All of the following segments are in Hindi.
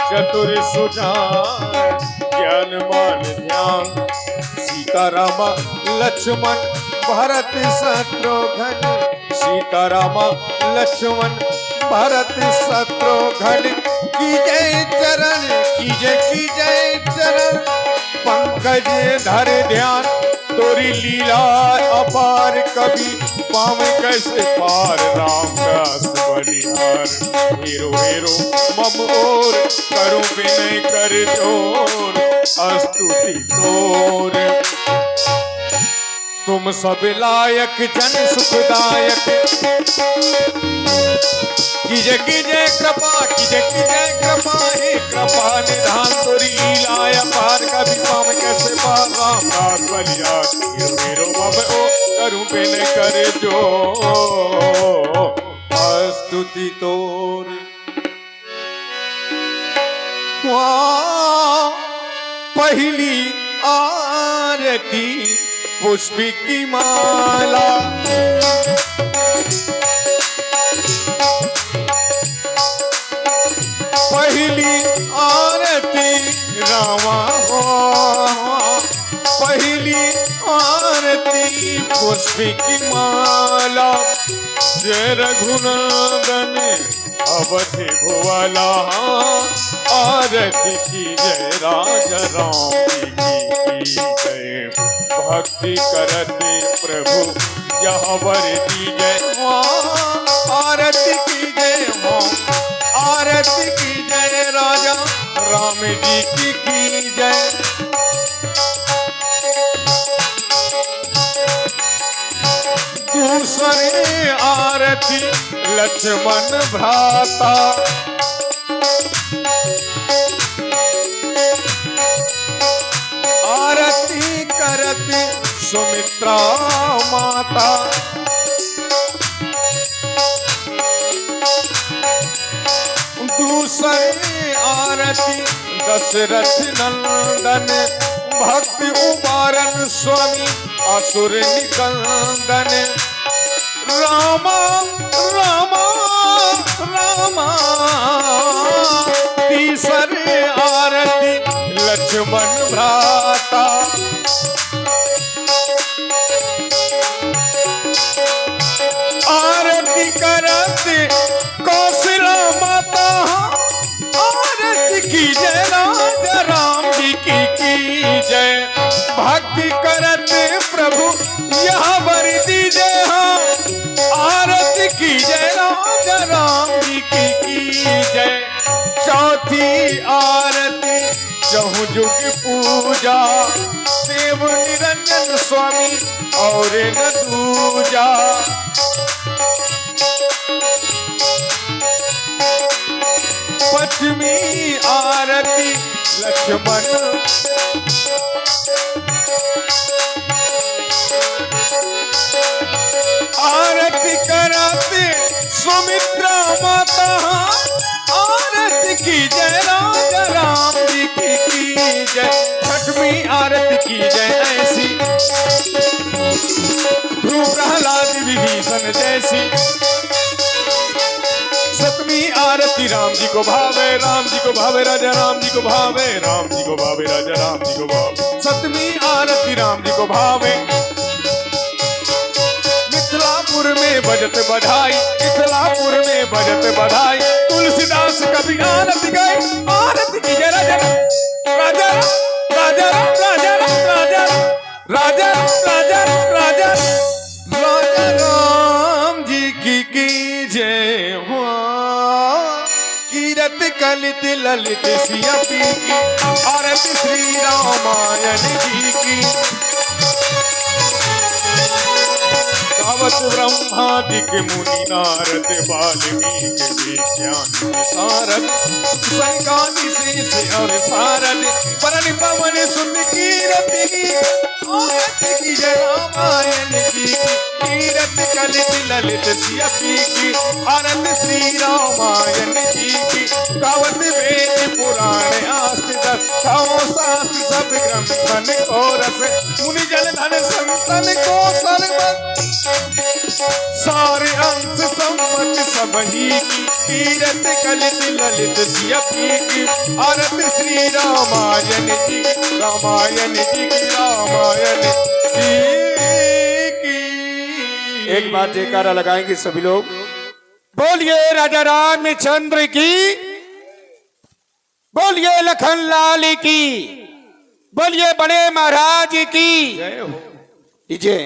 चतुर सुजान ज्ञान मान ध्यान सीता रामा लक्ष्मण भरत शत्रुघ्न सीता रामा लक्ष्मण भरत शत्रुघ्न की जय चरण की जय चरण पंकज धर ध्यान तोरी लीला अपार कभी पाम कैसे पार रामदास बलिहार हीरो हीरो मम और करो विनय कर जोर स्तुति तोर तुम सब लायक जन सुखदायक कीजे कृपा हे कृपा निधान तोरी लीला पार कभी पाम कैसे पार रामदास बलिहार हीरो हीरो मम ओ करूं बिन कर जो स्तुति तोर पहली आरती पुष्प की माला पहली आरती रामा हो पहली आरती पुष्प की माला जय रघुनंदन अवधि भुवला आरती की जय राजा राम की जय भक्ति करते प्रभु यहाँ वर की जय आरती की जय आरती की जय राजा राम जी की जय दूसरे आरती लक्ष्मण भ्राता आरती करती सुमित्रा माता दूसरी आरती दशरथ नंदन भक्ति उबारन स्वामी असुर निकंदन रामा रामा रामा तीसरी आरती लक्ष्मण भ्राता आरती करते कौशला माता आरती की जय राजा राम जी की जय भक्ति करते प्रभु यहाँ वर दीजिए आरती की जय राजा राम जी की जय चौथी आरती चहुजुग पूजा देव निरंजन स्वामी और न दूजा पश्चिमी आरती लक्ष्मण आरती कराते सुमित्रा माता आरती की जय राजा राम जी की जय छठवीं आरती की जय ऐसी ध्रुव प्रहलाद विभीषण जैसी सतवीं आरती राम जी को भावे राजा राम जी को भावे राम जी को भावे राजा राम जी को भावे सतवीं आरती राम जी को भावे मिथिलापुर में बजत बधाई मिथिलापुर में बजत बधाई तुलसीदास कभी आरती गए आरती की जय राजा राजा राजा राजा राजा राजा राजा राजा राजा राम जी की जय हो कीरत कलित ललित सिया पी की आरती श्री रामायण जी की गावत ब्रह्मादिक मुनि नारद वाल्मीकि विज्ञान सारद संकानि शेष और सारद परनि पवन सुत कीरति आरती की जय रामायण की कीरत कलित ललित सिया पी की आरती श्री रामायण जी की गावत वेद पुराण आस्तिक छाओ शास्त्र सब ग्रंथन को रस मुनि जन धन संतन को सर्व सारे अंश सम्मत सबही की तीरथ कलित ललित सियपी की आरत श्री रामायण जी रामायण जी रामायण की। एक बार जयकारा लगाएंगे सभी लोग। बोलिए राजा रामचंद्र की, बोलिए लखन लाल की, बोलिए बड़े महाराज की। लीजिए,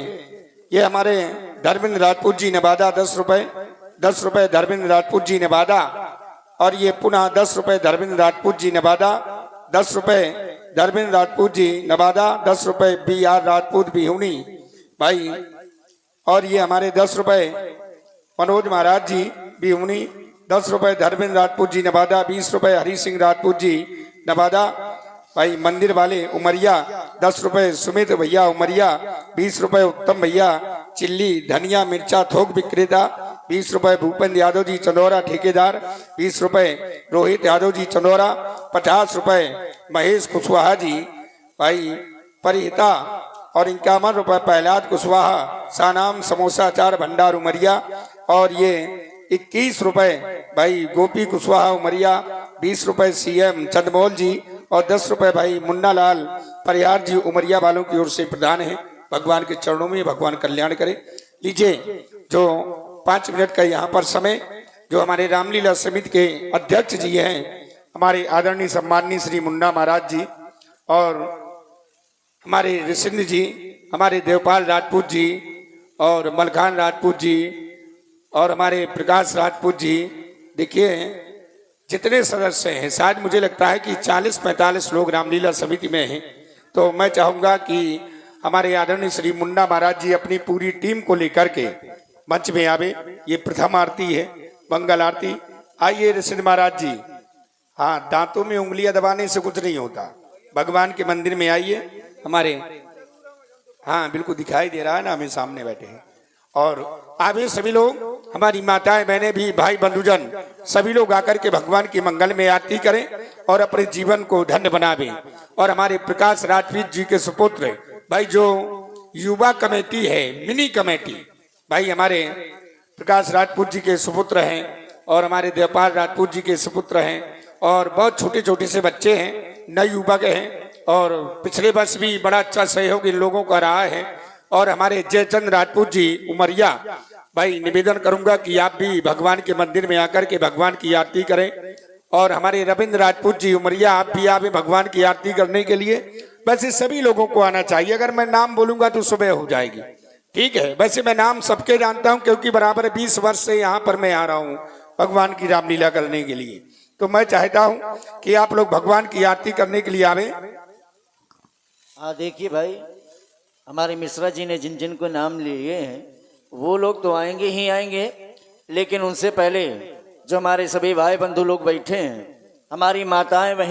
ये हमारे धर्मेंद्र राजपूत जी नवादा 10 रुपए, 10 रुपए धर्मेंद्र राजपूत जी नवादा, और ये पुनः 10 रुपए धर्मेंद्र राजपूत जी नवादा, 10 रुपए धर्मेंद्र राजपूत जी नवादा, 10 रुपए BR राजपूत बिहुनी भाई, और ये हमारे 10 रुपए मनोज महाराज जी बिहुनी, 10 रुपए धर्मेंद्र राजपूत जी नवादा, 20 रुपए हरि सिंह राजपूत जी नवादा भाई मंदिर वाले उमरिया, 10 रुपए सुमित भैया उमरिया, 20 रुपए उत्तम भैया चिल्ली धनिया मिर्चा थोक विक्रेता, 20 रुपए भूपेंद्र यादव जी चंदौरा ठेकेदार, 20 रुपए रोहित यादव जी चंदौरा, 50 रुपए महेश कुशवाहा जी भाई परिहिता, और 51 रुपए प्रहलाद कुशवाहा सानाम समोसा चार भंडार उमरिया, और ये 21 रुपए भाई गोपी कुशवाहा उमरिया, 20 रुपए CM चंदमोल जी, और 10 रुपए भाई मुन्ना लाल परिहार जी उमरिया वालों की ओर से प्रदान है। भगवान के चरणों में भगवान कल्याण करे। लीजिए, जो 5 मिनट का यहाँ पर समय, जो हमारे रामलीला समिति के अध्यक्ष जी हैं, हमारे आदरणीय सम्माननीय श्री मुन्ना महाराज जी, और हमारे ऋषिंद्र जी, हमारे देवपाल राजपूत जी, और मलखान राजपूत जी, और हमारे प्रकाश राजपूत जी। देखिए, जितने सदस्य हैं, शायद मुझे लगता है कि 40-45 लोग रामलीला समिति में हैं। तो मैं चाहूंगा कि हमारे आदरणीय श्री मुन्ना महाराज जी अपनी पूरी टीम को लेकर के मंच में आवे। ये प्रथम आरती है, मंगल आरती। आइए ऋषिंद्र महाराज जी। हाँ, दांतों में उंगलियां दबाने से कुछ नहीं होता। भगवान के मंदिर में आइए हमारे। हाँ, बिल्कुल दिखाई दे रहा है ना, हमें सामने बैठे हैं। और आगे सभी लोग, हमारी माताएं बहनें भी, भाई बंधुजन, सभी लोग आकर के भगवान की मंगल में आरती करें और अपने जीवन को धन्य बनावें। और हमारे प्रकाश राजपूत जी के सुपुत्र भाई, जो युवा कमेटी है, मिनी कमेटी भाई, हमारे प्रकाश राजपूत जी के सुपुत्र हैं, और हमारे देवपाल राजपूत जी के सुपुत्र हैं, और बहुत छोटे छोटे से बच्चे हैं, नए युवक हैं, और पिछले वर्ष भी बड़ा अच्छा सहयोग इन लोगों का रहा है। और हमारे जयचंद राजपूत जी उमरिया भाई, निवेदन करूंगा कि आप भी भगवान के मंदिर में आकर के भगवान की आरती करें। और हमारे रविंद्र राजपूत जी उमरिया, आप भी आवे भगवान की आरती करने के लिए। वैसे सभी लोगों को आना चाहिए। अगर मैं नाम बोलूंगा तो सुबह हो जाएगी, ठीक है। वैसे मैं नाम सबके जानता हूं, क्योंकि बराबर 20 वर्ष से यहाँ पर मैं आ रहा हूँ भगवान की रामलीला करने के लिए। तो मैं चाहता हूँ कि आप लोग भगवान की आरती करने के लिए आवे। हाँ, देखिए भाई, हमारे मिश्रा जी ने जिन जिन को नाम लिए हैं, वो लोग तो आएंगे ही आएंगे, लेकिन उनसे पहले जो हमारे सभी भाई बंधु लोग बैठे हैं, हमारी माताएं बहनें